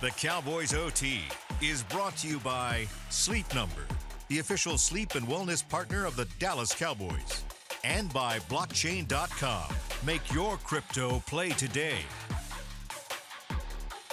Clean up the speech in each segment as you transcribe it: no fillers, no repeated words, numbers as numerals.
The Cowboys OT is brought to you by Sleep Number, the official sleep and wellness partner of the Dallas Cowboys, and by blockchain.com. Make your crypto play today.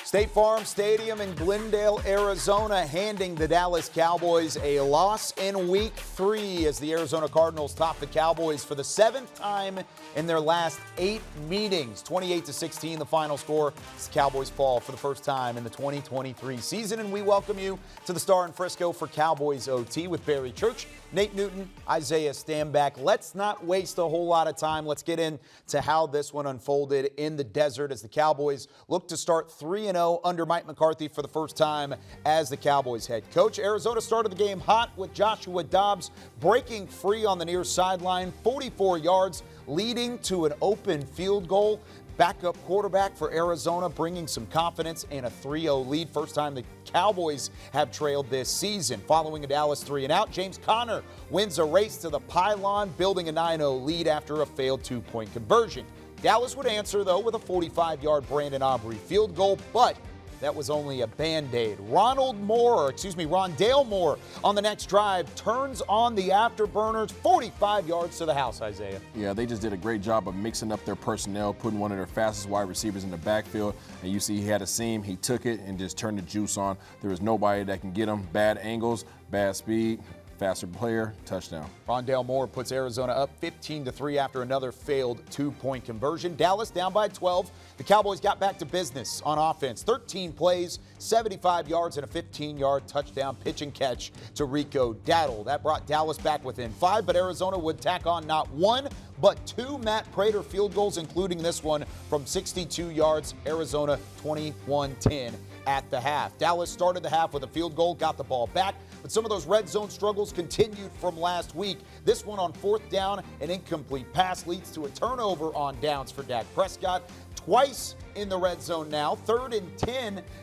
State Farm Stadium in Glendale, Arizona, handing the Dallas Cowboys a loss in Week 3 as the Arizona Cardinals top the Cowboys for the 7th time in their last 8 meetings. 28-16, the final score. The Cowboys fall for the first time in the 2023 season, and we welcome you to the Star in Frisco for Cowboys OT with Barry Church, Nate Newton, Isaiah Stanback. Let's not waste a whole lot of time. Let's get into how this one unfolded in the desert as the Cowboys look to start 3-0 under Mike McCarthy for the first time as the Cowboys head coach. Arizona started the game hot with Joshua Dobbs breaking free on the near sideline, 44 yards, leading to an open field goal. Backup quarterback for Arizona bringing some confidence and a 3-0 lead. First time the Cowboys have trailed this season. Following a Dallas 3-and-out, James Conner wins a race to the pylon, building a 9-0 lead after a failed 2-point conversion. Dallas would answer, though, with a 45-yard Brandon Aubrey field goal, but that was only a Band-Aid. Rondale Moore on the next drive turns on the afterburners, 45 yards to the house, Isaiah. Yeah, they just did a great job of mixing up their personnel, putting one of their fastest wide receivers in the backfield, and you see he had a seam, he took it and just turned the juice on. There was nobody that can get him. Bad angles, bad speed. Faster player, touchdown. Rondale Moore puts Arizona up 15-3 after another failed 2-point conversion. Dallas down by 12. The Cowboys got back to business on offense. 13 plays, 75 yards, and a 15-yard touchdown pitch and catch to Rico Dowdle. That brought Dallas back within 5, but Arizona would tack on not one, but 2 Matt Prater field goals, including this one from 62 yards. Arizona 21-10 at the half. Dallas started the half with a field goal, got the ball back, but some of those red zone struggles continued from last week. This one on 4th down, an incomplete pass leads to a turnover on downs for Dak Prescott. Twice in the red zone now, third down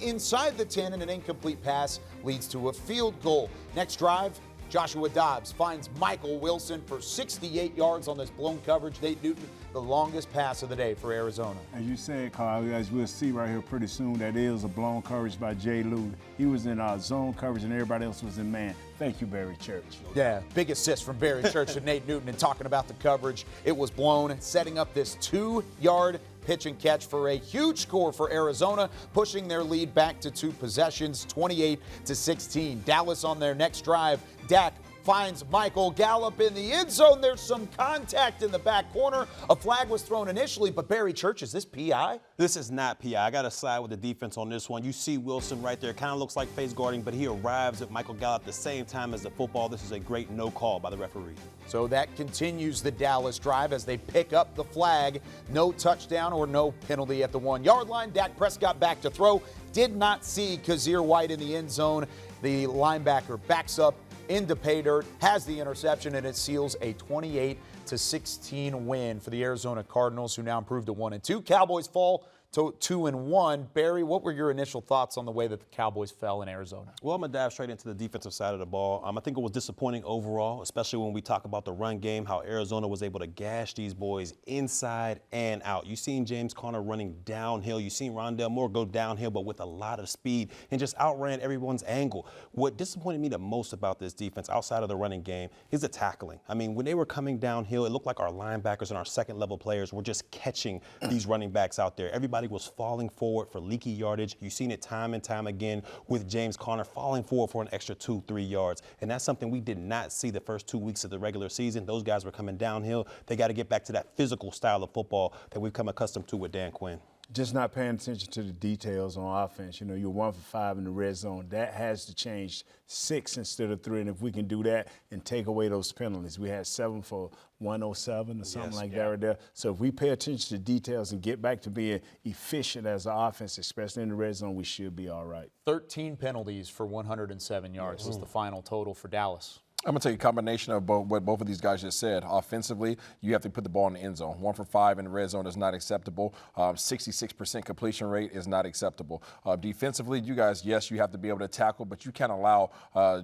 inside the 10, and an incomplete pass leads to a field goal. Next drive, Joshua Dobbs finds Michael Wilson for 68 yards on this blown coverage. Nate Newton, the longest pass of the day for Arizona. As you said, Carl, as we'll see right here pretty soon, that is a blown coverage by Jay Lou. He was in zone coverage and everybody else was in man. Thank you, Barry Church. Yeah, big assist from Barry Church to Nate Newton. And talking about the coverage, it was blown, setting up this 2-yard pitch and catch for a huge score for Arizona, pushing their lead back to 2 possessions, 28-16. Dallas on their next drive. Dak finds Michael Gallup in the end zone. There's some contact in the back corner. A flag was thrown initially, but Barry Church, is this PI? This is not PI. I got to side with the defense on this one. You see Wilson right there. Kind of looks like face guarding, but he arrives at Michael Gallup at the same time as the football. This is a great no call by the referee. So that continues the Dallas drive as they pick up the flag. No touchdown or no penalty at the 1-yard line. Dak Prescott back to throw. Did not see Kazir White in the end zone. The linebacker backs up into pay dirt, has the interception, and it seals a 28-16 win for the Arizona Cardinals, who now improved to 1-2. Cowboys fall to 2-1. Barry, what were your initial thoughts on the way that the Cowboys fell in Arizona? Well, I'm going to dive straight into the defensive side of the ball. I think it was disappointing overall, especially when we talk about the run game, how Arizona was able to gash these boys inside and out. You've seen James Conner running downhill. You've seen Rondale Moore go downhill, but with a lot of speed and just outran everyone's angle. What disappointed me the most about this defense outside of the running game is the tackling. I mean, when they were coming downhill, it looked like our linebackers and our second-level players were just catching these running backs out there. Everybody was falling forward for leaky yardage. You've seen it time and time again with James Conner falling forward for an extra 2-3 yards. And that's something we did not see the first 2 weeks of the regular season. Those guys were coming downhill. They got to get back to that physical style of football that we've come accustomed to with Dan Quinn. Just not paying attention to the details on offense. You know, you're 1 for 5 in the red zone. That has to change 6 instead of 3. And if we can do that and take away those penalties, we had 7 for 107 or something that right there. So if we pay attention to details and get back to being efficient as an offense, especially in the red zone, we should be all right. 13 penalties for 107 yards was the final total for Dallas. I'm going to take a combination of what both of these guys just said. Offensively, you have to put the ball in the end zone. 1 for 5 in the red zone is not acceptable. 66% completion rate is not acceptable. Defensively, you guys, yes, you have to be able to tackle, but you can't allow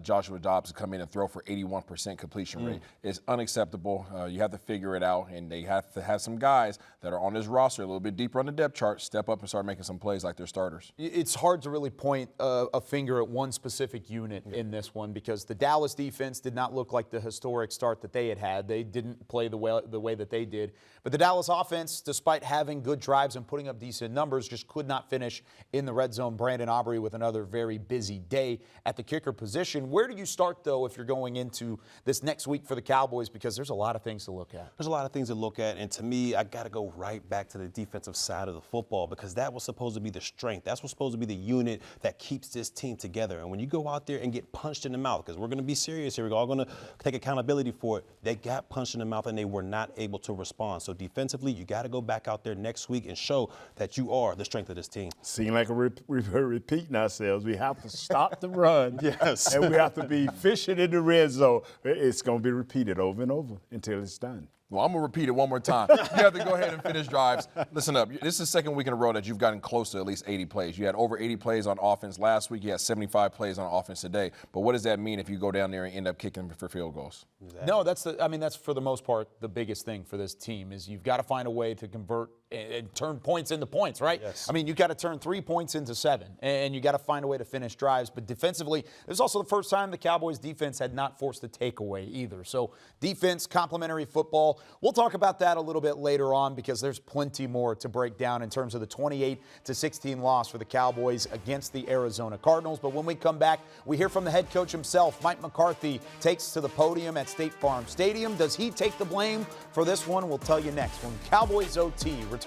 Joshua Dobbs to come in and throw for 81% completion rate. It's unacceptable. You have to figure it out, and they have to have some guys that are on this roster a little bit deeper on the depth chart step up and start making some plays like their starters. It's hard to really point a finger at one specific unit in this one because the Dallas defense did not look like the historic start that they had. They didn't play the way that they did. But the Dallas offense, despite having good drives and putting up decent numbers, just could not finish in the red zone. Brandon Aubrey with another very busy day at the kicker position. Where do you start, though, if you're going into this next week for the Cowboys? Because there's a lot of things to look at. There's a lot of things to look at, and to me, I got to go right back to the defensive side of the football because that was supposed to be the strength. That's what's supposed to be the unit that keeps this team together. And when you go out there and get punched in the mouth, because we're going to be serious here, we're all going to take accountability for it. They got punched in the mouth and they were not able to respond. So defensively, you got to go back out there next week and show that you are the strength of this team. Seem like we're repeating ourselves. We have to stop the run. Yes. And we have to be fishing in the red zone. It's going to be repeated over and over until it's done. Well, I'm going to repeat it one more time. You have to go ahead and finish drives. Listen up. This is the second week in a row that you've gotten close to at least 80 plays. You had over 80 plays on offense last week. You had 75 plays on offense today. But what does that mean if you go down there and end up kicking for field goals? No, that's for the most part the biggest thing for this team is you've got to find a way to convert and turn points into points, right? Yes. I mean, you've got to turn 3 points into 7, and you got to find a way to finish drives. But defensively, this is also the first time the Cowboys defense had not forced a takeaway either. So defense, complementary football. We'll talk about that a little bit later on because there's plenty more to break down in terms of the 28-16 loss for the Cowboys against the Arizona Cardinals. But when we come back, we hear from the head coach himself. Mike McCarthy takes to the podium at State Farm Stadium. Does he take the blame for this one? We'll tell you next when Cowboys OT returns.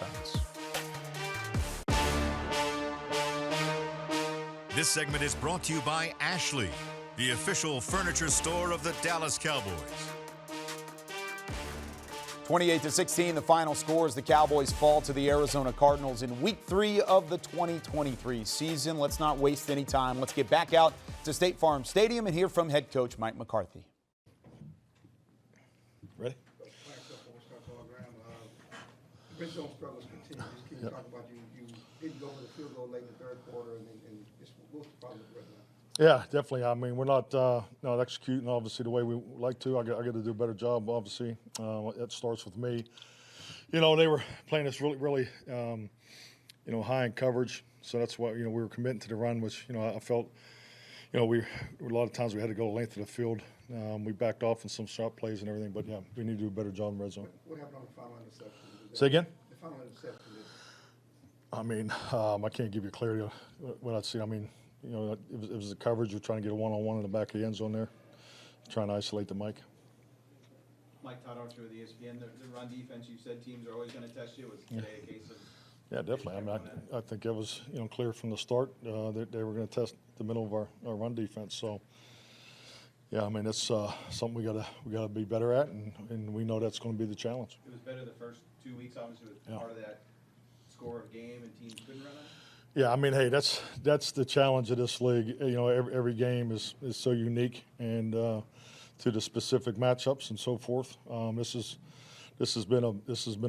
This segment is brought to you by Ashley, the official furniture store of the Dallas Cowboys. 28-16, the final score as the Cowboys fall to the Arizona Cardinals in Week 3 of the 2023 season. Let's not waste any time. Let's get back out to State Farm Stadium and hear from head coach Mike McCarthy. Ready? Red zone struggles continue. Just can you talk about you didn't go with the field goal late in the third quarter, and just what's the problem right now? Yeah, definitely. I mean, we're not executing obviously the way we like to. I got to do a better job. Obviously, that starts with me. You know, they were playing us really, high in coverage. So that's why we were committing to the run, which I felt. We a lot of times we had to go the length of the field. We backed off in some sharp plays and everything, but yeah, we need to do a better job in red zone. What happened on the final interception? Say again? The final interception. I mean, I can't give you clarity on what I'd see. I mean, it was the coverage. You're trying to get a one-on-one in the back of the end zone there, trying to isolate the Mike. Mike Todd Archer with ESPN. The run defense, you said teams are always going to test you. Was today a case of? Yeah, definitely. I mean, I think it was clear from the start that they were going to test the middle of our run defense. So, yeah, I mean, it's something we gotta be better at, and we know that's going to be the challenge. It was better the first 2 weeks, obviously, with part of that score of game and teams couldn't run it. Yeah, I mean, hey, that's the challenge of this league. Every game is so unique and to the specific matchups and so forth. This has been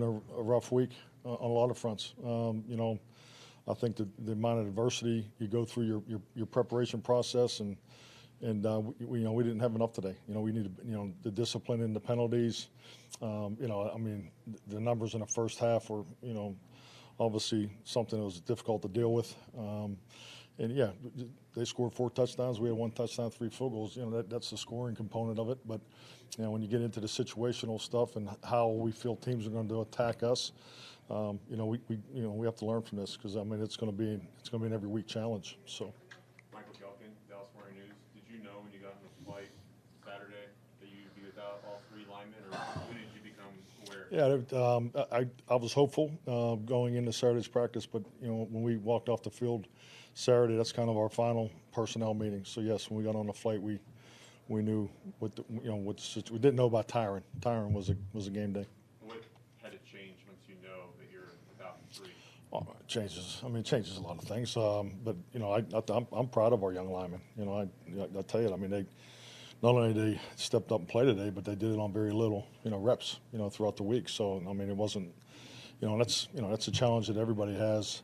a rough week on a lot of fronts. I think the amount of adversity you go through your preparation process and we didn't have enough today. We needed the discipline and the penalties. I mean the numbers in the first half were obviously something that was difficult to deal with. And yeah, they scored 4 touchdowns. We had 1 touchdown, 3 field goals. That's the scoring component of it. But when you get into the situational stuff and how we feel teams are going to attack us, we have to learn from this because I mean it's going to be an every week challenge. So. Michael Kelkin, Dallas Morning News. Did you know when you got in the flight Saturday that you'd be without all 3 linemen, or when did you become aware? Yeah, I was hopeful going into Saturday's practice, but when we walked off the field Saturday, that's kind of our final personnel meeting. So yes, when we got on the flight, we knew what the situation. We didn't know about Tyron. Tyron was a game day. What had to change once you know that you're without 3? Well, it changes. I mean, it changes a lot of things. But I'm proud of our young linemen. I tell you, I mean, not only they stepped up and played today, but they did it on very little, reps, throughout the week. So I mean, it wasn't, that's a challenge that everybody has.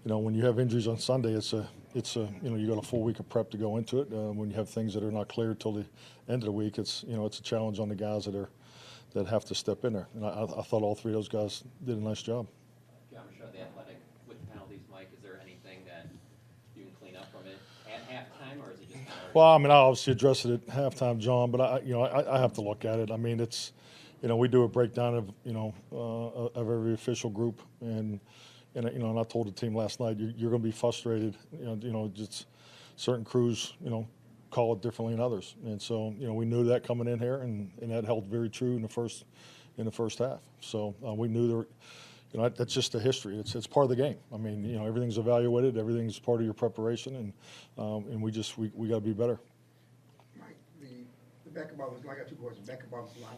When you have injuries on Sunday, it's a you got a full week of prep to go into it. When you have things that are not clear till the end of the week, it's a challenge on the guys that have to step in there. And I thought all three of those guys did a nice job. John Michaud, The Athletic, with the penalties, Mike, is there anything that you can clean up from it at halftime, or is it just? Well, I mean, I obviously addressed it at halftime, John, but I have to look at it. I mean, it's, we do a breakdown of of every official group, and I told the team last night, you're going to be frustrated. Just certain crews, call it differently than others, and so we knew that coming in here, and that held very true in the first half. So we knew there. That's just the history. It's part of the game. I mean, everything's evaluated. Everything's part of your preparation, and we got to be better. Mike, the back of I got two questions. Back of bounce line.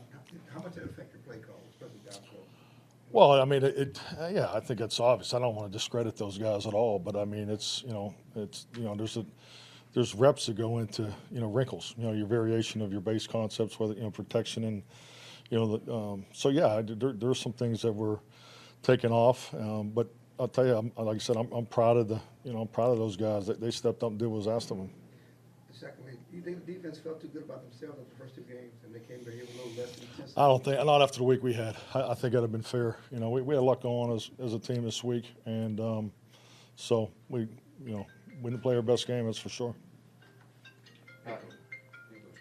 How much did it affect your play call, especially downfield? Well, I mean, yeah, I think it's obvious. I don't want to discredit those guys at all, but I mean, there's reps that go into wrinkles. Your variation of your base concepts, whether protection and so yeah, there's some things that were taken off, but I'll tell you, like I said, I'm proud of I'm proud of those guys. They stepped up and did what was asked of them. Secondly, do you think the defense felt too good about themselves in the first two games, and they came here with a little less intensity? I don't think, not after the week we had. I think that'd have been fair. We had a lot going on as a team this week, and so we didn't play our best game, that's for sure.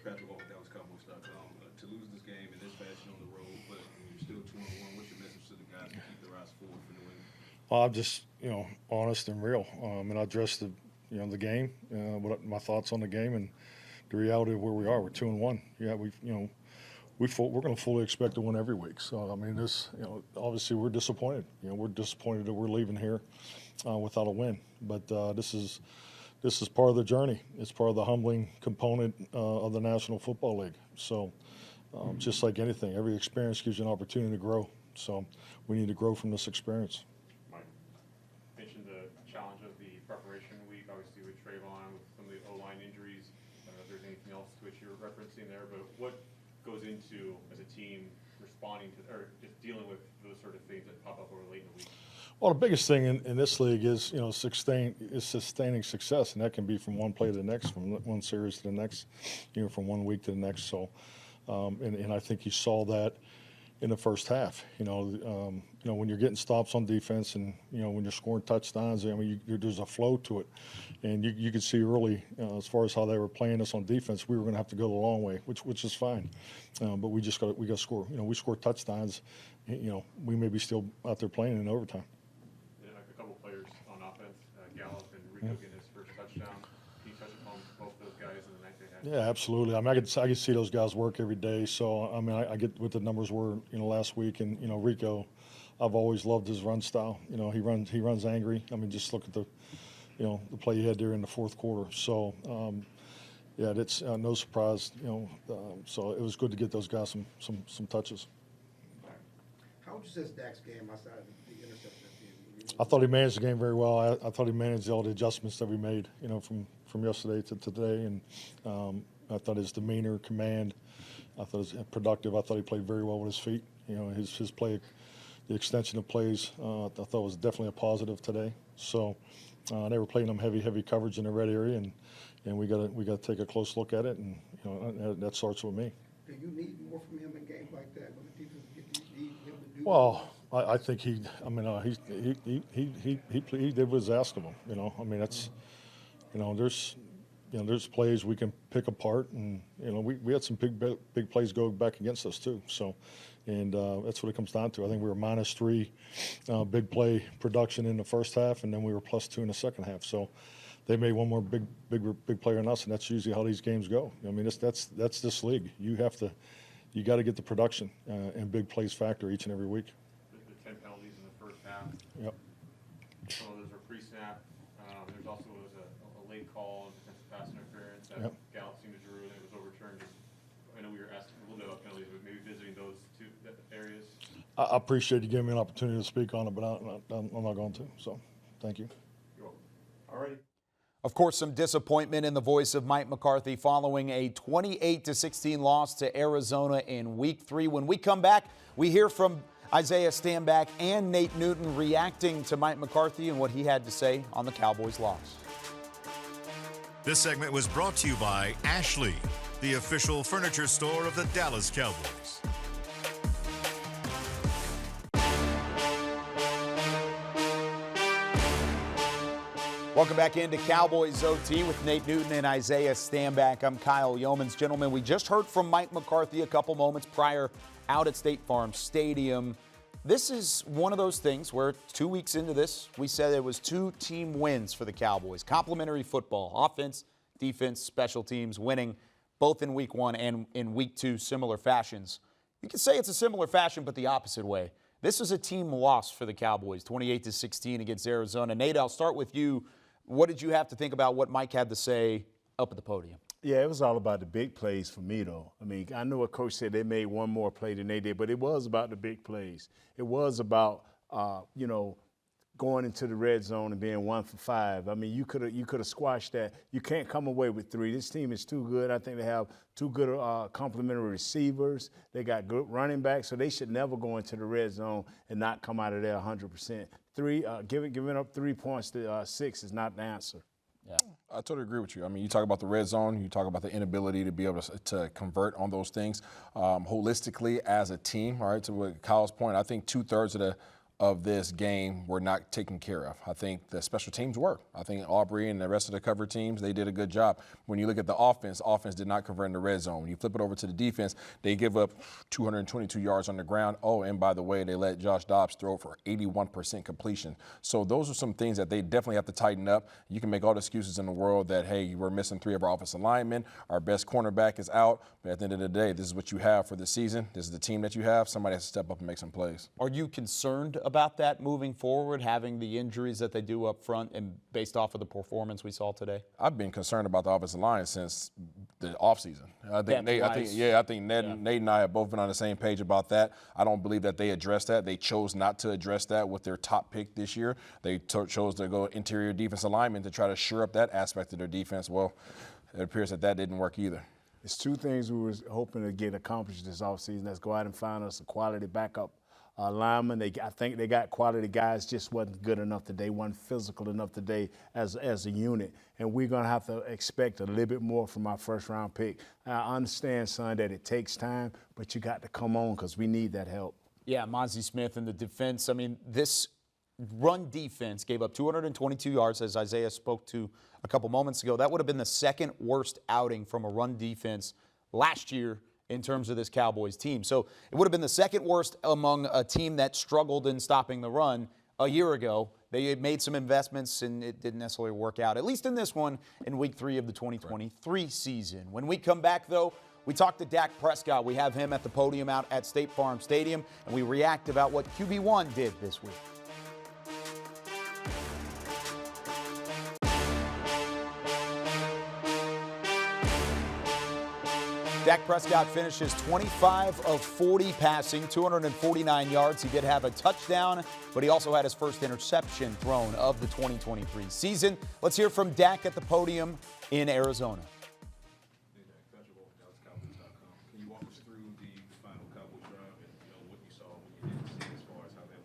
Basketball with DallasCowboys.com. To lose this game in this fashion on the road, but you're still 2-1. What's your message to the guys to keep their eyes forward for New England? Well, I'm just honest and real, and I addressed the game, what my thoughts on the game, and the reality of where we are. We're 2-1. Yeah, we're going to fully expect to win every week. So I mean, this obviously we're disappointed. We're disappointed that we're leaving here without a win, but this is part of the journey. It's part of the humbling component of the National Football League. So just like anything, every experience gives you an opportunity to grow. So we need to grow from this experience. Mike mentioned the challenge of the preparation week, obviously with Trayvon, with some of the O-line injuries. I don't know if there's anything else to which you're referencing there, but what goes into, as a team, responding to, or just dealing with those sort of things that pop up over late in the week? Well, the biggest thing in this league is sustaining success, and that can be from one play to the next, from one series to the next, from one week to the next. So, and I think you saw that in the first half. When you're getting stops on defense, and when you're scoring touchdowns, I mean, there's a flow to it, and you could see early as far as how they were playing us on defense, we were going to have to go the long way, which is fine, but we got to score. We score touchdowns. We may be still out there playing in overtime. A couple players on offense, Gallup and Rico getting his first touchdown. Can you touch upon both those guys in the night they had? Yeah, absolutely. I mean, I could see those guys work every day. So I mean, I get what the numbers were, last week, and Rico, I've always loved his run style. He runs angry. I mean, just look at the play he had there in the fourth quarter. So yeah, it's no surprise. So it was good to get those guys some touches. How would you say Dak's game outside of the interception? I thought he managed the game very well. I thought he managed all the adjustments that we made, from yesterday to today, and I thought his demeanor, command, I thought it was productive. I thought he played very well with his feet. His play, the extension of plays, I thought was definitely a positive today. So they were playing them heavy coverage in the red area, and we got to take a close look at it, and that starts with me. Do you need more from him in games like that when the defense need him to do? Well, I think he did what was asked of him. I mean, that's, there's plays we can pick apart, and we had some big plays go back against us too. So, and that's what it comes down to. I think we were -3 big play production in the first half, and then we were +2 in the second half. So they made one more big play on us, and that's usually how these games go. I mean, that's this league. You got to get the production and big plays factor each and every week. The 10 penalties in the first half. Yep. Some of those were pre-snap. There's also a late call and defensive pass interference that Yep. Gallup seemed to drew, and it was overturned. I know we were asking a little bit about penalties, but maybe visiting those two areas. I appreciate you giving me an opportunity to speak on it, but I'm not going to. So, thank you. You're welcome. All righty. Of course, some disappointment in the voice of Mike McCarthy following a 28-16 loss to Arizona in Week 3. When we come back, we hear from Isaiah Stanback and Nate Newton reacting to Mike McCarthy and what he had to say on the Cowboys' loss. This segment was brought to you by Ashley, the official furniture store of the Dallas Cowboys. Welcome back into Cowboys OT with Nate Newton and Isaiah Stanback. I'm Kyle Yeomans. Gentlemen, we just heard from Mike McCarthy a couple moments prior out at State Farm Stadium. This is one of those things where 2 weeks into this, we said it was 2 team wins for the Cowboys. Complementary football, offense, defense, special teams winning both in Week 1 and in Week 2, similar fashions. You can say it's a similar fashion, but the opposite way. This was a team loss for the Cowboys, 28-16 against Arizona. Nate, I'll start with you. What did you have to think about what Mike had to say up at the podium? Yeah, it was all about the big plays for me, though. I mean, I know what Coach said they made one more play than they did, but it was about the big plays. It was about, going into the red zone and being 1 for 5. I mean, you could have squashed that. You can't come away with 3. This team is too good. I think they have 2 good complementary receivers. They got good running backs, so they should never go into the red zone and not come out of there 100%. Giving up 3 points to 6 is not the answer. Yeah, I totally agree with you. I mean, you talk about the red zone, you talk about the inability to be able to convert on those things. Holistically as a team, all right, to Kyle's point, I think 2/3 of this game were not taken care of. I think the special teams were. I think Aubrey and the rest of the cover teams, they did a good job. When you look at the offense did not convert in the red zone. When you flip it over to the defense, they give up 222 yards on the ground. Oh, and by the way, they let Josh Dobbs throw for 81% completion. So those are some things that they definitely have to tighten up. You can make all the excuses in the world that, hey, we're missing 3 of our offensive linemen, our best cornerback is out, but at the end of the day, this is what you have for the season. This is the team that you have. Somebody has to step up and make some plays. Are you concerned about that moving forward, having the injuries that they do up front and based off of the performance we saw today? I've been concerned about the offensive line since the offseason. I think Ned and I have both been on the same page about that. I don't believe that they addressed that. They chose not to address that with their top pick this year. They chose to go interior defensive lineman to try to shore up that aspect of their defense. Well, it appears that didn't work either. It's 2 things we were hoping to get accomplished this offseason. Let's go out and find us a quality backup lineman. I think they got quality guys, just wasn't good enough today, wasn't physical enough today as a unit. And we're going to have to expect a little bit more from our first-round pick. I understand, son, that it takes time, but you got to come on because we need that help. Yeah, Mozzie Smith in the defense. I mean, this run defense gave up 222 yards, as Isaiah spoke to a couple moments ago. That would have been the second worst outing from a run defense last year in terms of this Cowboys team. So it would have been the second worst among a team that struggled in stopping the run a year ago. They had made some investments, and it didn't necessarily work out, at least in this one, in Week 3 of the 2023 season. When we come back, though, we talk to Dak Prescott. We have him at the podium out at State Farm Stadium, and we react about what QB1 did this week. Dak Prescott finishes 25 of 40 passing, 249 yards. He did have a touchdown, but he also had his first interception thrown of the 2023 season. Let's hear from Dak at the podium in Arizona. Hey, Dak, Patrick Wolf, DallasCowboys.com. Can you walk us through the final Cowboys drive and what you saw, what you didn't see as far as how that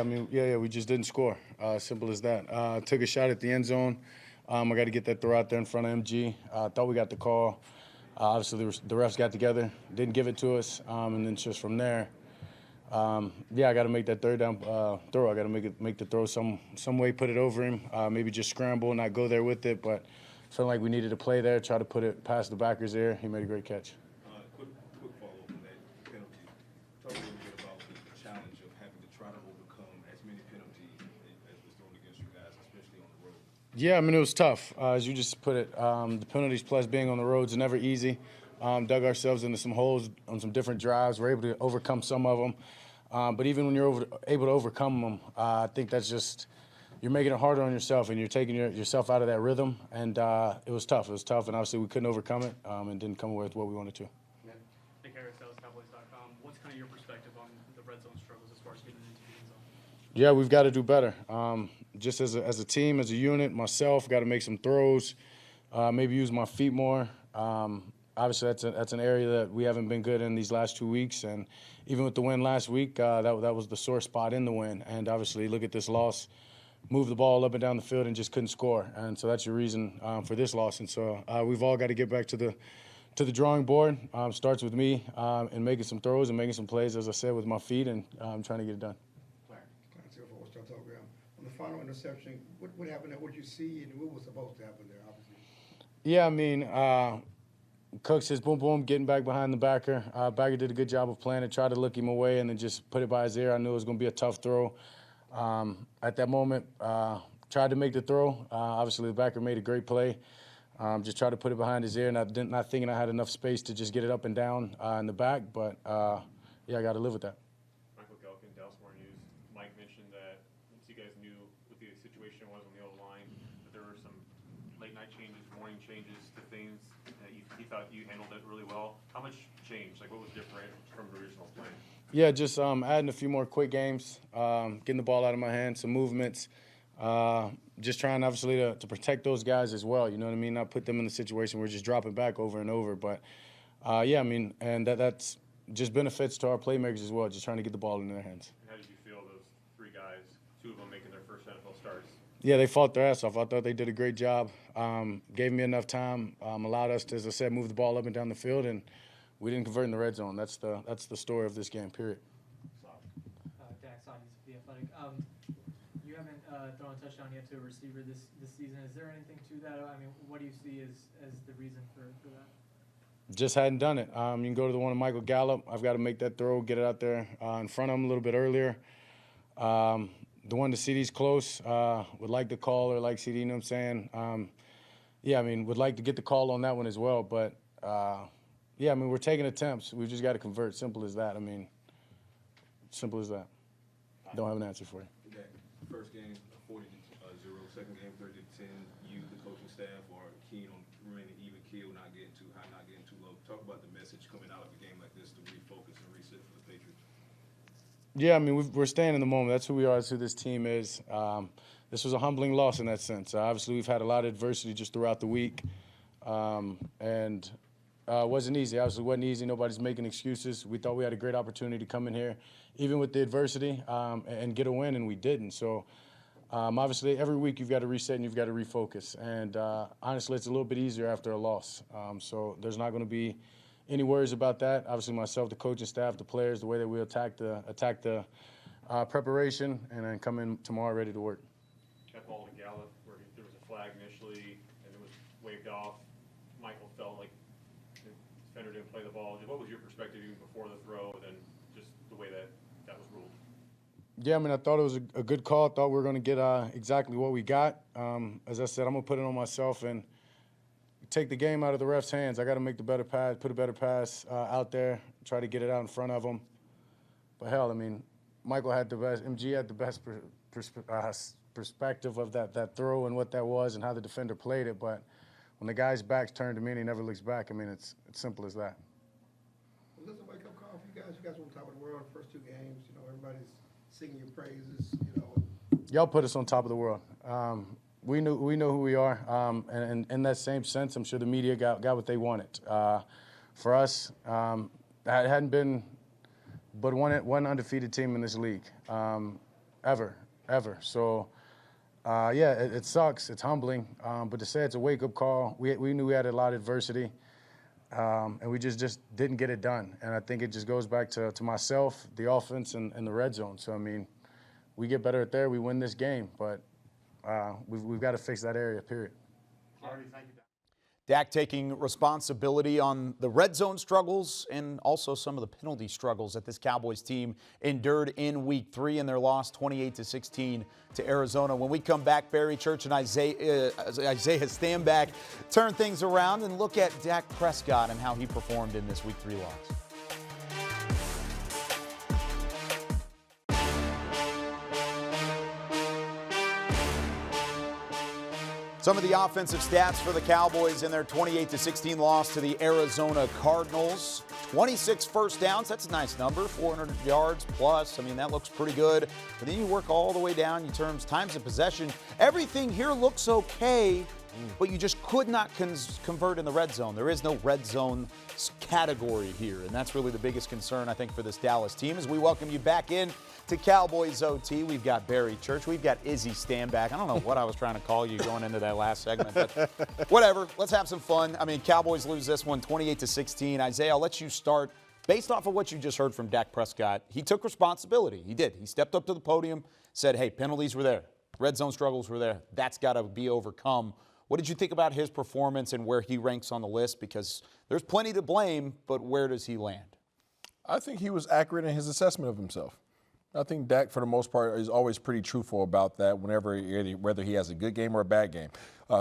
went? We just didn't score. Simple as that. Took a shot at the end zone. I got to get that throw out there in front of MG. Thought we got the call. Obviously, the refs got together, didn't give it to us, and then just from there, I got to make that third down throw. I got to make the throw some way, put it over him, maybe just scramble and not go there with it. But felt like we needed to play there, try to put it past the backers there. He made a great catch. Quick follow-up on that penalty. Talk a little bit about the challenge of having to try to overcome as many penalties as was thrown against you guys, especially on the road. Yeah, I mean, it was tough. As you just put it, the penalties plus being on the roads are never easy. Dug ourselves into some holes on some different drives. We're able to overcome some of them. But even when you're able to overcome them, I think that's just you're making it harder on yourself and you're taking yourself out of that rhythm. And it was tough. It was tough, and obviously we couldn't overcome it and didn't come away with what we wanted to. Nick Harris, DallasCowboys.com. What's kind of your perspective on the red zone struggles as far as getting into the end zone? Yeah, we've got to do better. just as a team, as a unit, myself, got to make some throws, maybe use my feet more. Obviously, that's an area that we haven't been good in these last 2 weeks, and even with the win last week, that was the sore spot in the win. And obviously, look at this loss, move the ball up and down the field and just couldn't score, and so that's your reason for this loss. And so we've all got to get back to the drawing board. Starts with me and making some throws and making some plays, as I said, with my feet, and trying to get it done. On the final interception, what happened there? What did you see, and what was supposed to happen there, obviously? Yeah, I mean, Cook says boom, boom, getting back behind the backer. Backer did a good job of playing it, tried to look him away, and then just put it by his ear. I knew it was going to be a tough throw. At that moment, tried to make the throw. Obviously, the backer made a great play. Just tried to put it behind his ear, not thinking I had enough space to just get it up and down in the back. But, yeah, I got to live with that. Michael Galkin, Dallas Morning News. Mike mentioned that once you guys knew what the situation was on the O-line, that there were some late-night changes, morning changes to things. He thought you handled it really well. How much changed? Like, what was different from the original plan? Yeah, just adding a few more quick games, getting the ball out of my hands, some movements, just trying, obviously, to protect those guys as well, you know what I mean? Not put them in the situation where we're just dropping back over and over. But, yeah, I mean, and that's just benefits to our playmakers as well, just trying to get the ball in their hands. And how did you feel those three guys, two of them making their first NFL starts? Yeah, they fought their ass off. I thought they did a great job. Gave me enough time, allowed us to, as I said, move the ball up and down the field, and we didn't convert in the red zone. That's the story of this game, period. Dak Soggies, The Athletic. You haven't thrown a touchdown yet to a receiver this season. Is there anything to that? I mean, what do you see as the reason for that? Just hadn't done it. You can go to the one of Michael Gallup. I've got to make that throw, get it out there in front of him a little bit earlier. The one to CD's close, would like the call or like CD, you know what I'm saying? Yeah, I mean, would like to get the call on that one as well. But, yeah, I mean, we're taking attempts. We've just got to convert. Simple as that. I mean, simple as that. Don't have an answer for you. First game, 40-0. Second game, 30-10. You, the coaching staff, are keen on remaining even keel, not getting too high, not getting too low. Talk about the message coming out of a game like this to refocus and reset for the Patriots. Yeah, I mean, we're staying in the moment. That's who we are. That's who this team is. This was a humbling loss in that sense. Obviously, we've had a lot of adversity just throughout the week, and it wasn't easy. Obviously, it wasn't easy. Nobody's making excuses. We thought we had a great opportunity to come in here, even with the adversity, and get a win, and we didn't. So, obviously, every week you've got to reset and you've got to refocus. And honestly, it's a little bit easier after a loss. So there's not going to be any worries about that. Obviously, myself, the coaching staff, the players, the way that we attack the preparation, and then come in tomorrow ready to work. That ball to Gallup, where there was a flag initially, and it was waved off. Michael felt like the defender didn't play the ball. What was your perspective even before the throw, and then just the way that was ruled? Yeah, I mean, I thought it was a good call. I thought we were going to get exactly what we got. As I said, I'm going to put it on myself and take the game out of the ref's hands. I got to make the better pass, put a better pass out there, try to get it out in front of him. But hell, I mean, Michael had the best, MG had the best perspective of that throw and what that was and how the defender played it. But when the guy's back's turned to me and he never looks back, I mean, it's simple as that. Well, this is a wake-up call for you guys. You guys were on top of the world the first two games. You know, everybody's singing your praises, you know. Y'all put us on top of the world. We know who we are, and in that same sense, I'm sure the media got what they wanted. For us, it hadn't been but one undefeated team in this league, ever. So, yeah, it sucks. It's humbling. But to say it's a wake-up call, we knew we had a lot of adversity, and we just didn't get it done. And I think it just goes back to myself, the offense, and the red zone. So, I mean, we get better at there, we win this game. But we've got to fix that area, period. Alrighty, thank you, Dak taking responsibility on the red zone struggles and also some of the penalty struggles that this Cowboys team endured in Week 3 in their loss 28-16 to Arizona. When we come back, Barry Church and Isaiah Stanback turn things around and look at Dak Prescott and how he performed in this Week 3 loss. Some of the offensive stats for the Cowboys in their 28-16 loss to the Arizona Cardinals. 26 first downs. That's a nice number, 400 yards plus. I mean, that looks pretty good. But then you work all the way down in terms of times of possession. Everything here looks okay, but you just could not convert in the red zone. There is no red zone category here, and that's really the biggest concern, I think, for this Dallas team. As we welcome you back in to Cowboys OT, we've got Barry Church, we've got Izzy Stanback. I don't know what I was trying to call you going into that last segment, but whatever. Let's have some fun. I mean, Cowboys lose this one 28-16. Isaiah, I'll let you start. Based off of what you just heard from Dak Prescott, he took responsibility. He did. He stepped up to the podium, said, hey, penalties were there. Red zone struggles were there. That's got to be overcome. What did you think about his performance and where he ranks on the list? Because there's plenty to blame, but where does he land? I think he was accurate in his assessment of himself. I think Dak, for the most part, is always pretty truthful about that whether he has a good game or a bad game.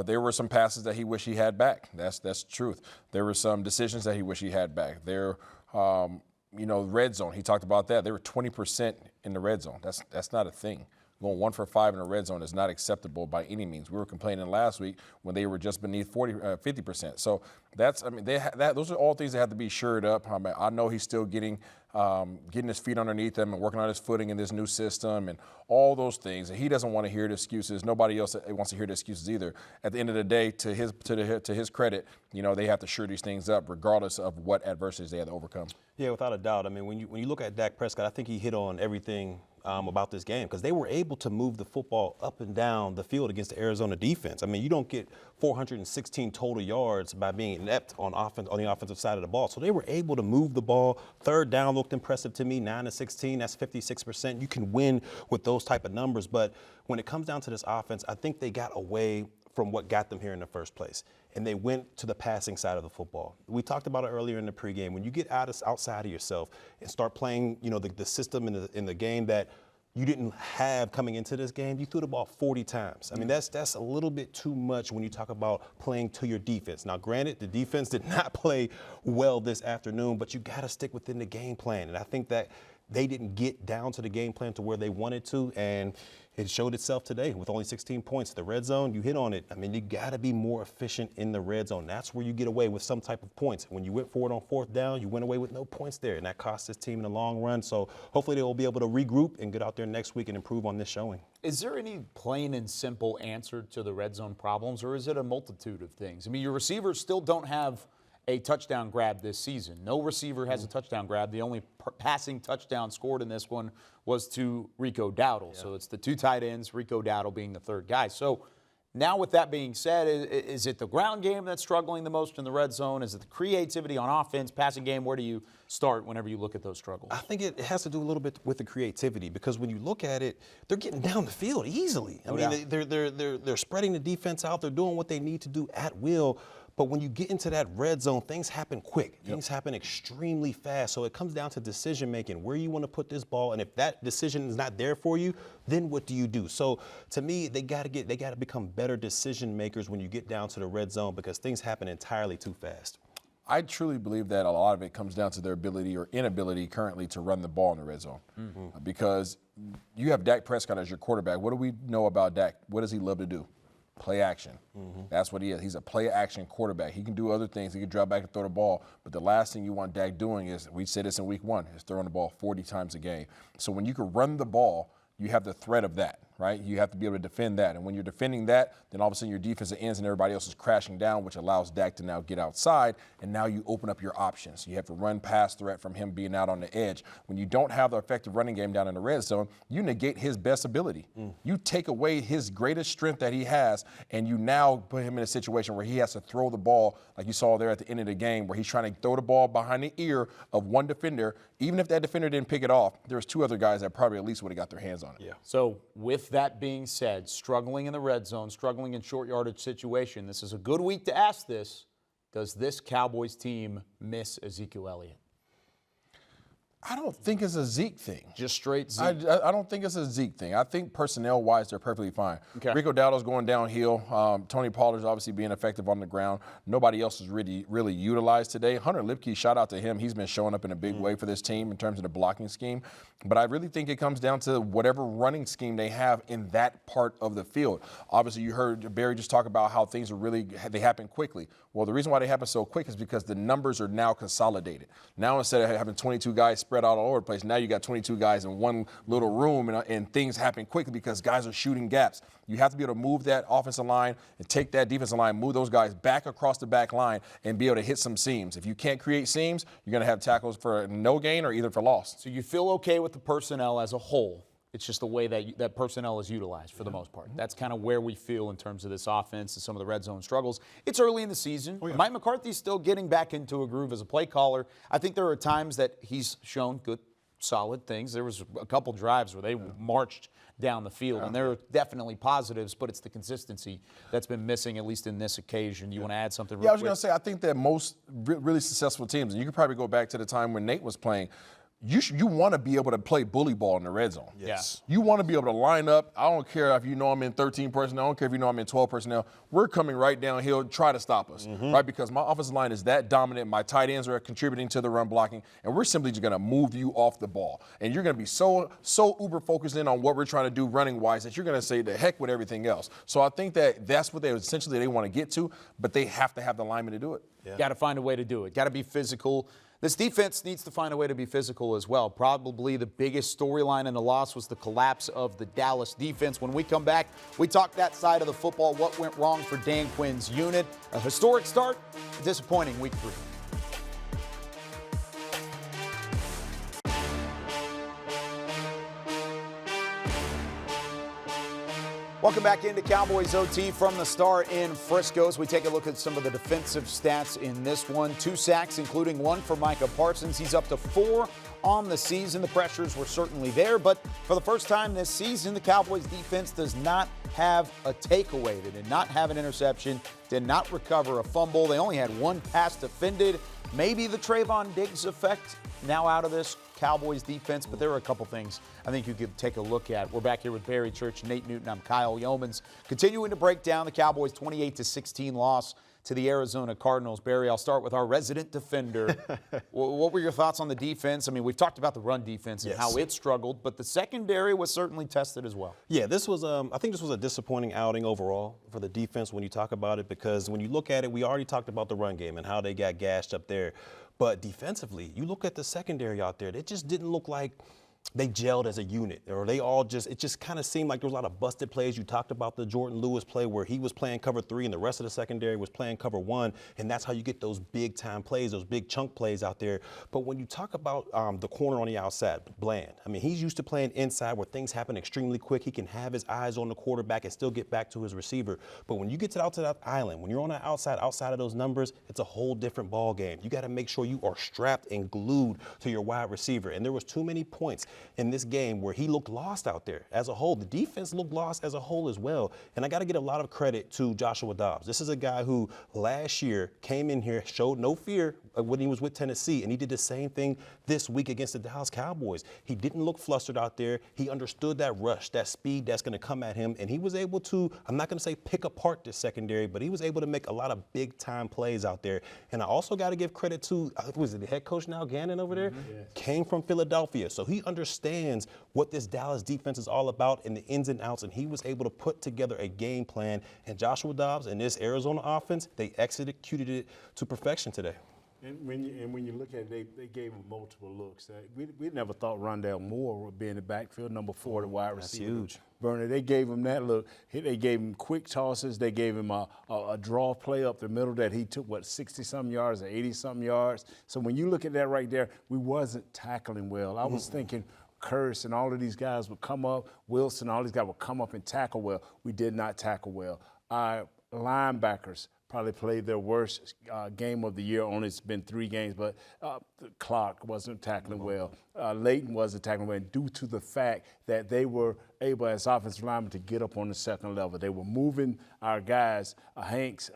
There were some passes that he wished he had back. That's the truth. There were some decisions that he wished he had back. Red zone, he talked about that. They were 20% in the red zone. That's not a thing. Going 1 for 5 in the red zone is not acceptable by any means. We were complaining last week when they were just beneath 50%. So those are all things that have to be shored up. I know he's still getting his feet underneath him and working on his footing in this new system and all those things. And he doesn't want to hear the excuses. Nobody else wants to hear the excuses either. At the end of the day, to his credit, they have to shore these things up regardless of what adversities they have to overcome. Yeah, without a doubt. I mean, when you look at Dak Prescott, I think he hit on everything about this game because they were able to move the football up and down the field against the Arizona defense. I mean, you don't get 416 total yards by being inept on the offensive side of the ball. So they were able to move the ball. Third down looked impressive to me, 9-16. That's 56%. You can win with those type of numbers. But when it comes down to this offense, I think they got away from what got them here in the first place. And they went to the passing side of the football. We talked about it earlier in the pregame. When you get outside of yourself and start playing, the system in the game that you didn't have coming into this game, you threw the ball 40 times. I mean, that's a little bit too much when you talk about playing to your defense. Now, granted, the defense did not play well this afternoon, but you got to stick within the game plan. And I think that they didn't get down to the game plan to where they wanted to, and it showed itself today with only 16 points. The red zone, you hit on it. I mean, you got to be more efficient in the red zone. That's where you get away with some type of points. When you went forward on fourth down, you went away with no points there, and that cost this team in the long run. So hopefully they will be able to regroup and get out there next week and improve on this showing. Is there any plain and simple answer to the red zone problems, or is it a multitude of things? I mean, your receivers still don't have a touchdown grab this season. No receiver has a touchdown grab. The only passing touchdown scored in this one was to Rico Dowdle. Yeah. So it's the two tight ends, Rico Dowdle being the third guy. So now with that being said, is it the ground game that's struggling the most in the red zone? Is it the creativity on offense, passing game? Where do you start whenever you look at those struggles? I think it has to do a little bit with the creativity because when you look at it, they're getting down the field easily. I mean, they're spreading the defense out. They're doing what they need to do at will. But when you get into that red zone, things happen quick. Things happen extremely fast. So it comes down to decision making, where you want to put this ball. And if that decision is not there for you, then what do you do? So to me, they got to become better decision makers when you get down to the red zone because things happen entirely too fast. I truly believe that a lot of it comes down to their ability or inability currently to run the ball in the red zone. Because you have Dak Prescott as your quarterback. What do we know about Dak? What does he love to do? Play action. That's what he is. He's a play action quarterback. He can do other things. He can drop back and throw the ball. But the last thing you want Dak doing is, we said this in week 1, is throwing the ball 40 times a game. So when you can run the ball, you have the threat of that, right? You have to be able to defend that. And when you're defending that, then all of a sudden your defensive ends and everybody else is crashing down, which allows Dak to now get outside. And now you open up your options. You have a run-pass threat from him being out on the edge. When you don't have the effective running game down in the red zone, you negate his best ability. You take away his greatest strength that he has, and you now put him in a situation where he has to throw the ball, like you saw there at the end of the game, where he's trying to throw the ball behind the ear of one defender. Even if that defender didn't pick it off, there's 2 other guys that probably at least would have got their hands on it. Yeah. So with that being said, struggling in the red zone, struggling in short yardage situation, this is a good week to ask this. Does this Cowboys team miss Ezekiel Elliott? I don't think it's a Zeke thing. Just straight Zeke? I don't think it's a Zeke thing. I think personnel-wise, they're perfectly fine. Okay. Rico Dowdle's going downhill. Tony Pollard's obviously being effective on the ground. Nobody else is really utilized today. Hunter Lipke, shout out to him. He's been showing up in a big way for this team in terms of the blocking scheme. But I really think it comes down to whatever running scheme they have in that part of the field. Obviously, you heard Barry just talk about how things they happen quickly. Well, the reason why they happen so quick is because the numbers are now consolidated. Now, instead of having 22 guys spread out all over the place, now you got 22 guys in one little room, and things happen quickly because guys are shooting gaps. You have to be able to move that offensive line and take that defensive line, move those guys back across the back line, and be able to hit some seams. If you can't create seams, you're going to have tackles for no gain or either for loss. So you feel okay with the personnel as a whole. It's just the way that personnel is utilized for the most part. That's kind of where we feel in terms of this offense and some of the red zone struggles. It's early in the season. Mike McCarthy's still getting back into a groove as a play caller. I think there are times that he's shown good, solid things. There was a couple drives where they marched down the field, and there are definitely positives, but it's the consistency that's been missing, at least in this occasion. You want to add something real Yeah, I was quick? going to say, I think that most really successful teams, and you could probably go back to the time when Nate was playing, you want to be able to play bully ball in the red zone. Yes. You want to be able to line up. I don't care if you know I'm in 13 personnel. I don't care if you know I'm in 12 personnel. We're coming right downhill, try to stop us, right? Because my offensive line is that dominant. My tight ends are contributing to the run blocking, and we're simply just going to move you off the ball. And you're going to be so uber focused in on what we're trying to do running-wise that you're going to say the heck with everything else. So I think that's what they want to get to, but they have to have the linemen to do it. Yeah. Got to find a way to do it. Got to be physical. This defense needs to find a way to be physical as well. Probably the biggest storyline in the loss was the collapse of the Dallas defense. When we come back, we talk that side of the football, what went wrong for Dan Quinn's unit. A historic start, a disappointing week 3. Welcome back into Cowboys OT from the Star in Frisco as we take a look at some of the defensive stats in this one. 2 sacks, including 1 for Micah Parsons. He's up to 4 on the season. The pressures were certainly there, but for the first time this season, the Cowboys defense does not have a takeaway. They did not have an interception, did not recover a fumble. They only had 1 pass defended. Maybe the Trayvon Diggs effect now out of this Cowboys defense, but there are a couple things I think you could take a look at. We're back here with Barry Church, Nate Newton. I'm Kyle Yeomans. Continuing to break down the Cowboys' 28-16 loss to the Arizona Cardinals. Barry, I'll start with our resident defender. What were your thoughts on the defense? I mean, we've talked about the run defense and how it struggled, but the secondary was certainly tested as well. Yeah, this was I think this was a disappointing outing overall for the defense when you talk about it, because when you look at it, we already talked about the run game and how they got gashed up there. But defensively, you look at the secondary out there, it just didn't look like they gelled as a unit, or it just kind of seemed like there was a lot of busted plays. You talked about the Jordan Lewis play where he was playing cover 3 and the rest of the secondary was playing cover 1, and that's how you get those big time plays, those big chunk plays out there. But when you talk about the corner on the outside, Bland, I mean, he's used to playing inside where things happen extremely quick. He can have his eyes on the quarterback and still get back to his receiver. But when you get out to that island, when you're on the outside of those numbers, it's a whole different ball game. You got to make sure you are strapped and glued to your wide receiver. And there was too many points in this game where he looked lost out there as a whole. The defense looked lost as a whole as well. And I got to get a lot of credit to Joshua Dobbs. This is a guy who last year came in here, showed no fear when he was with Tennessee, and he did the same thing this week against the Dallas Cowboys. He didn't look flustered out there. He understood that rush, that speed that's going to come at him, and he was able to, I'm not going to say pick apart this secondary, but he was able to make a lot of big-time plays out there. And I also got to give credit to, was it the head coach now, Gannon over there? Yes. Came from Philadelphia, so he understands what this Dallas defense is all about and the ins and outs, and he was able to put together a game plan. And Joshua Dobbs and this Arizona offense, they executed it to perfection today. And when you look at it, they gave him multiple looks. We never thought Rondale Moore would be in the backfield, number 4, the wide receiver. That's huge. Burner, they gave him that look. They gave him quick tosses. They gave him a draw play up the middle that he took, 60-something yards or 80-something yards. So when you look at that right there, we wasn't tackling well. I was thinking Curse and all of these guys would come up, Wilson, all these guys would come up and tackle well. We did not tackle well. Our linebackers probably played their worst game of the year. Only it's been 3 games, but Clark wasn't tackling well. Leighton wasn't tackling well, due to the fact that they were able, as offensive linemen, to get up on the second level. They were moving our guys, Hanks,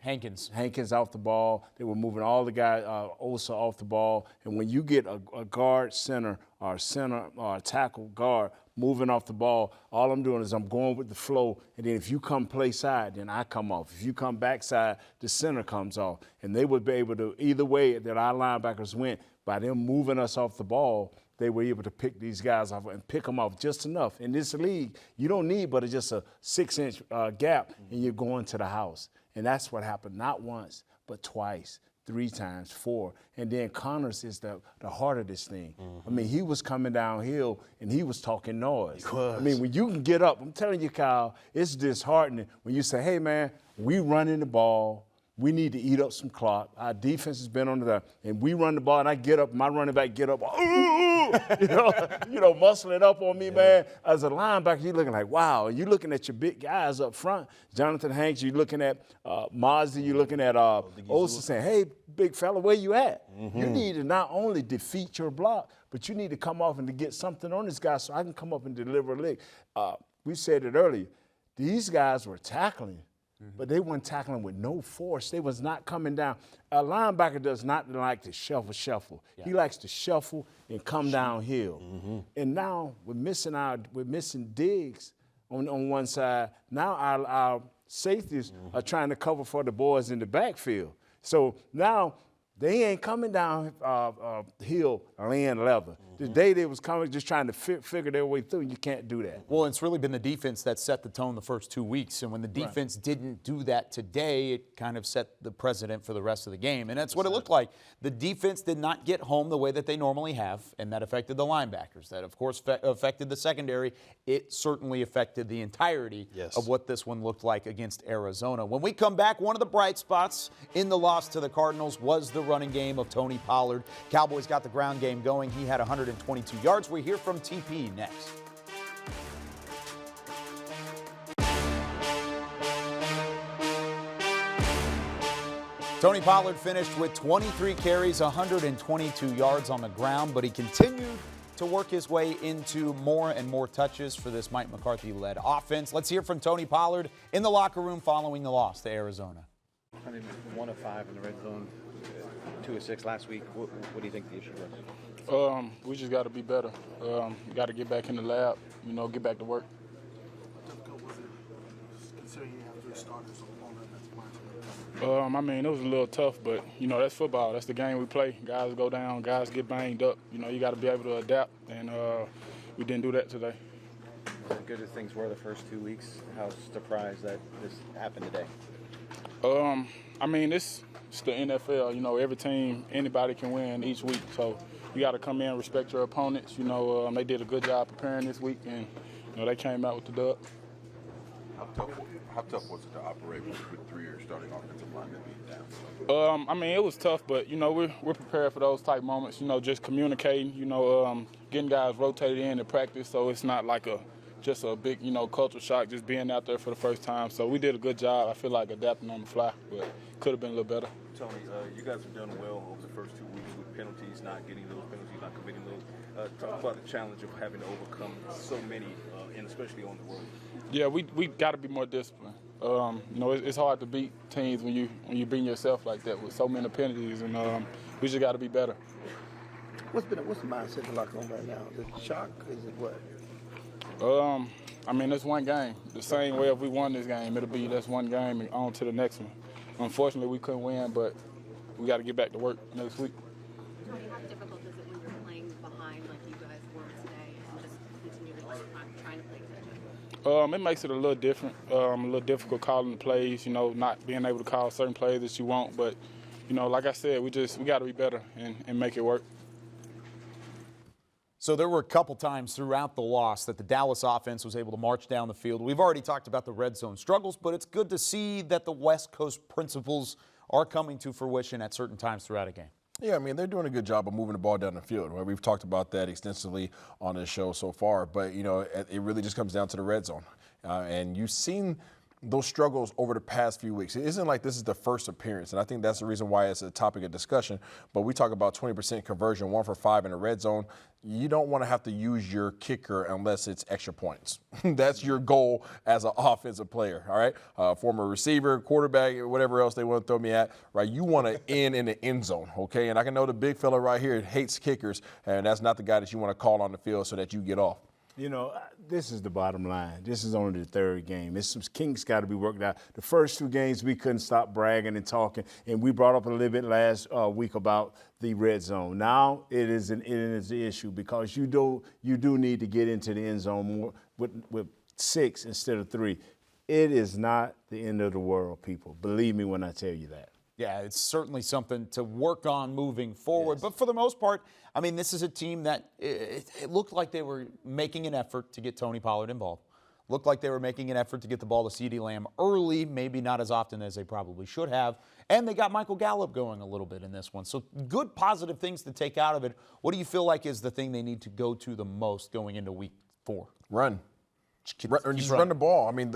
Hankins off the ball. They were moving all the guys, Osa off the ball. And when you get a guard center or a tackle guard moving off the ball, all I'm doing is I'm going with the flow. And then if you come play side, then I come off. If you come backside, the center comes off. And they would be able to, either way that our linebackers went, by them moving us off the ball, they were able to pick these guys off and pick them off just enough. In this league, you don't need but just a 6-inch gap, and you're going to the house. And that's what happened, not once, but twice, 3 times, 4. And then Connors is the heart of this thing. I mean, he was coming downhill, and he was talking noise. I mean, when you can get up, I'm telling you, Kyle, it's disheartening when you say, hey, man, we running the ball. We need to eat up some clock. Our defense has been on the, and we run the ball, and I get up, my running back get up, muscling up on me, man. As a linebacker, you're looking like, wow. And you're looking at your big guys up front. Jonathan Hanks, you're looking at Mozzie, you're looking at Osa saying, hey, big fella, where you at? You need to not only defeat your block, but you need to come off and to get something on this guy so I can come up and deliver a lick. We said it earlier. These guys were tackling. But they weren't tackling with no force. They was not coming down. A linebacker does not like to shuffle. Yeah. He likes to shuffle and come downhill. And now we're missing Diggs on one side. Now our safeties are trying to cover for the boys in the backfield. So now they ain't coming down hill laying leather. The day they was coming, just trying to figure their way through, you can't do that. Well, it's really been the defense that set the tone the first 2 weeks. And when the defense didn't do that today, it kind of set the precedent for the rest of the game. And that's what it looked like. The defense did not get home the way that they normally have, and that affected the linebackers. That, of course, affected the secondary. It certainly affected the entirety of what this one looked like against Arizona. When we come back, one of the bright spots in the loss to the Cardinals was the running game of Tony Pollard. Cowboys got the ground game going. He had 122 yards. We hear from TP next. Tony Pollard finished with 23 carries, 122 yards on the ground, but he continued to work his way into more and more touches for this Mike McCarthy-led offense. Let's hear from Tony Pollard in the locker room following the loss to Arizona. I mean, 1 of 5 in the red zone, 2 of 6 last week. What do you think the issue was? We just got to be better. Got to get back in the lab, get back to work. How difficult was it, considering you have 3 starters on that plan? I mean, it was a little tough, but, that's football. That's the game we play. Guys go down, guys get banged up. You got to be able to adapt, and we didn't do that today. As good as things were the first 2 weeks, how surprised that this happened today? I mean, it's the NFL. Every team, anybody can win each week. So you got to come in, respect your opponents. They did a good job preparing this week, and they came out with the dub. How tough was it to operate with 3 years starting offensive linemen being down? I mean, it was tough, but we're prepared for those type moments. Just communicating. Getting guys rotated in practice, so it's not like just a big, culture shock just being out there for the first time. So we did a good job. I feel like adapting on the fly, but could have been a little better. Tony, you guys have done well over the first 2 weeks with penalties, not getting those penalties, not committing those. Talk about the challenge of having to overcome so many, and especially on the road. Yeah, we got to be more disciplined. It's hard to beat teams when you beat yourself like that with so many penalties, and we just got to be better. What's the mindset in the locker room right now? Is it shock? Is it what? I mean, it's one game. The same way if we won this game, that's one game and on to the next one. Unfortunately, we couldn't win, but we got to get back to work next week. How difficult is it when you're playing behind like you guys were today and just continue to trying to play catch up? It makes it a little different, a little difficult calling the plays, not being able to call certain plays that you want. But, like I said, we got to be better and make it work. So there were a couple times throughout the loss that the Dallas offense was able to march down the field. We've already talked about the red zone struggles, but it's good to see that the West Coast principles are coming to fruition at certain times throughout a game. Yeah, I mean, they're doing a good job of moving the ball down the field. Right? We've talked about that extensively on this show so far, but, it really just comes down to the red zone. And you've seen those struggles over the past few weeks. It isn't like this is the first appearance, and I think that's the reason why it's a topic of discussion. But we talk about 20% conversion, 1 for 5 in the red zone. You don't want to have to use your kicker unless it's extra points. That's your goal as an offensive player, all right? Former receiver, quarterback, whatever else they want to throw me at, right? You want to end in the end zone, okay? And I can know the big fella right here hates kickers, and that's not the guy that you want to call on the field so that you get off. You know, this is the bottom line. This is only the third game. It's some kinks got to be worked out. The first 2 games, we couldn't stop bragging and talking, and we brought up a little bit last week about the red zone. Now it is an issue because you do need to get into the end zone more with 6 instead of 3. It is not the end of the world, people. Believe me when I tell you that. Yeah, it's certainly something to work on moving forward. Yes. But for the most part, I mean, this is a team that it looked like they were making an effort to get Tony Pollard involved. Looked like they were making an effort to get the ball to CeeDee Lamb early, maybe not as often as they probably should have. And they got Michael Gallup going a little bit in this one. So good positive things to take out of it. What do you feel like is the thing they need to go to the most going into week 4? Run the ball. I mean,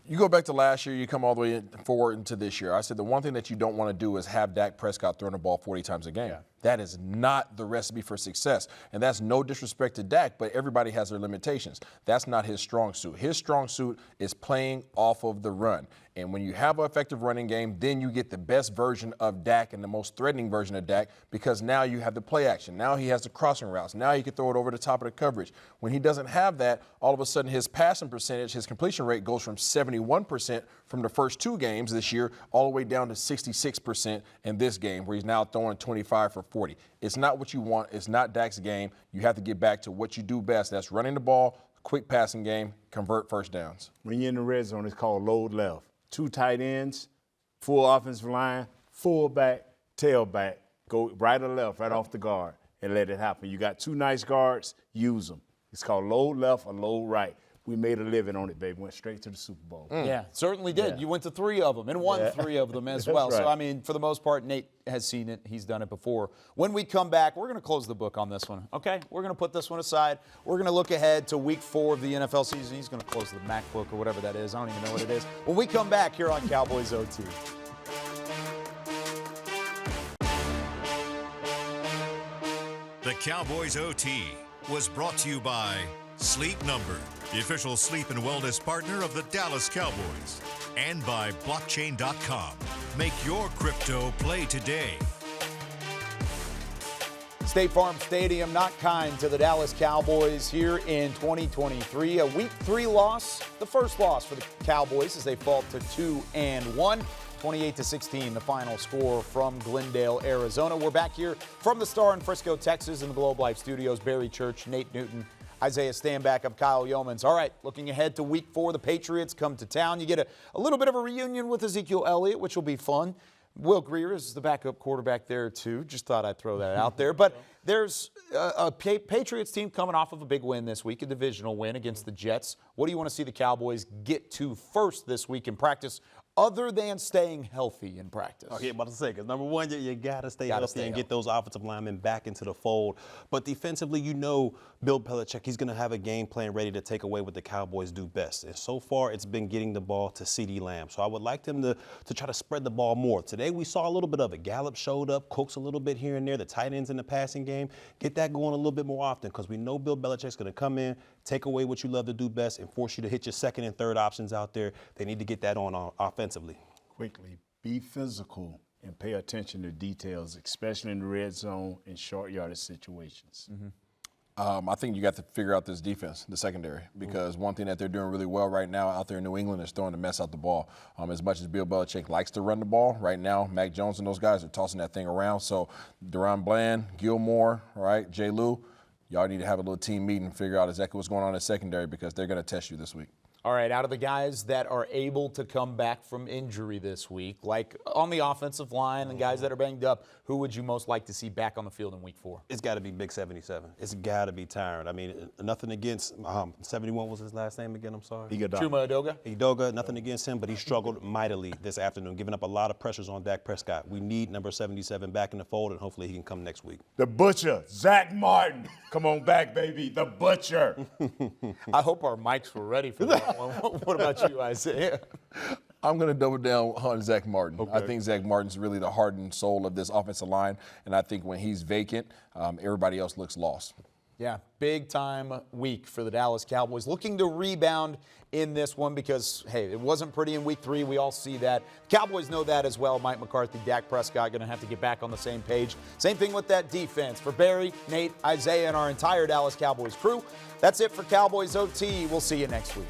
you go back to last year, you come all the way forward into this year. I said the one thing that you don't want to do is have Dak Prescott throwing the ball 40 times a game. Yeah. That is not the recipe for success. And that's no disrespect to Dak, but everybody has their limitations. That's not his strong suit. His strong suit is playing off of the run. And when you have an effective running game, then you get the best version of Dak and the most threatening version of Dak because now you have the play action. Now he has the crossing routes. Now he can throw it over the top of the coverage. When he doesn't have that, all of a sudden his passing percentage, his completion rate goes from 71% from the first 2 games this year all the way down to 66% in this game where he's now throwing 25 for 40. It's not what you want. It's not Dak's game. You have to get back to what you do best. That's running the ball, quick passing game, convert first downs. When you're in the red zone, it's called load left. 2 tight ends, full offensive line, fullback, tailback. Go right or left, right off the guard, and let it happen. You got 2 nice guards, use them. It's called load left or load right. We made a living on it, baby. Went straight to the Super Bowl. Yeah, certainly did. Yeah. You went to 3 of them and won 3 of them as well. Right. So, I mean, for the most part, Nate has seen it. He's done it before. When we come back, we're going to close the book on this one, okay? We're going to put this one aside. We're going to look ahead to week 4 of the NFL season. He's going to close the MacBook or whatever that is. I don't even know what it is. When we come back here on Cowboys OT. The Cowboys OT was brought to you by Sleep Number, the official sleep and wellness partner of the Dallas Cowboys, and by blockchain.com. Make your crypto play today. State Farm Stadium not kind to the Dallas Cowboys here in 2023. A week 3 loss, the first loss for the Cowboys as they fall to 2-1. 28-16, the final score from Glendale, Arizona. We're back here from the Star in Frisco, Texas in the Globe Life Studios. Barry Church, Nate Newton, Isaiah Stanback of Kyle Yeomans. All right, looking ahead to week 4, the Patriots come to town. You get a little bit of a reunion with Ezekiel Elliott, which will be fun. Will Greer is the backup quarterback there, too. Just thought I'd throw that out there. But there's a Patriots team coming off of a big win this week, a divisional win against the Jets. What do you want to see the Cowboys get to first this week in practice, other than staying healthy in practice? Okay, about to say, because number one, you got to stay healthy and get those offensive linemen back into the fold. But defensively, you know Bill Belichick, he's going to have a game plan ready to take away what the Cowboys do best. And so far, it's been getting the ball to CeeDee Lamb. So I would like them to try to spread the ball more. Today, we saw a little bit of it. Gallup showed up, Cooks a little bit here and there, the tight ends in the passing game. Get that going a little bit more often because we know Bill Belichick's going to come in, take away what you love to do best, and force you to hit your second and third options out there. They need to get that on offensively. Quickly, be physical and pay attention to details, especially in the red zone and short yardage situations. Mm-hmm. I think you got to figure out this defense, the secondary, because one thing that they're doing really well right now out there in New England is throwing the mess out the ball. As much as Bill Belichick likes to run the ball, right now, Mac Jones and those guys are tossing that thing around. So Deron Bland, Gilmore, right, Jay Lou, y'all need to have a little team meeting and figure out exactly what's going on in the secondary because they're going to test you this week. All right, out of the guys that are able to come back from injury this week, like on the offensive line and guys that are banged up, who would you most like to see back on the field in week 4? It's got to be Big 77. It's got to be Tyron. I mean, nothing against 71 was his last name again, I'm sorry. Chuma Edoga. Edoga, nothing against him, but he struggled mightily this afternoon, giving up a lot of pressures on Dak Prescott. We need number 77 back in the fold, and hopefully he can come next week. The Butcher, Zach Martin. Come on back, baby. The Butcher. I hope our mics were ready for that. that one. What about you, Isaiah? I'm going to double down on Zach Martin. Okay. I think Zach Martin's really the heart and soul of this offensive line, and I think when he's vacant, everybody else looks lost. Yeah, big time week for the Dallas Cowboys. Looking to rebound in this one because, hey, it wasn't pretty in week 3. We all see that. Cowboys know that as well. Mike McCarthy, Dak Prescott going to have to get back on the same page. Same thing with that defense. For Barry, Nate, Isaiah, and our entire Dallas Cowboys crew, that's it for Cowboys OT. We'll see you next week.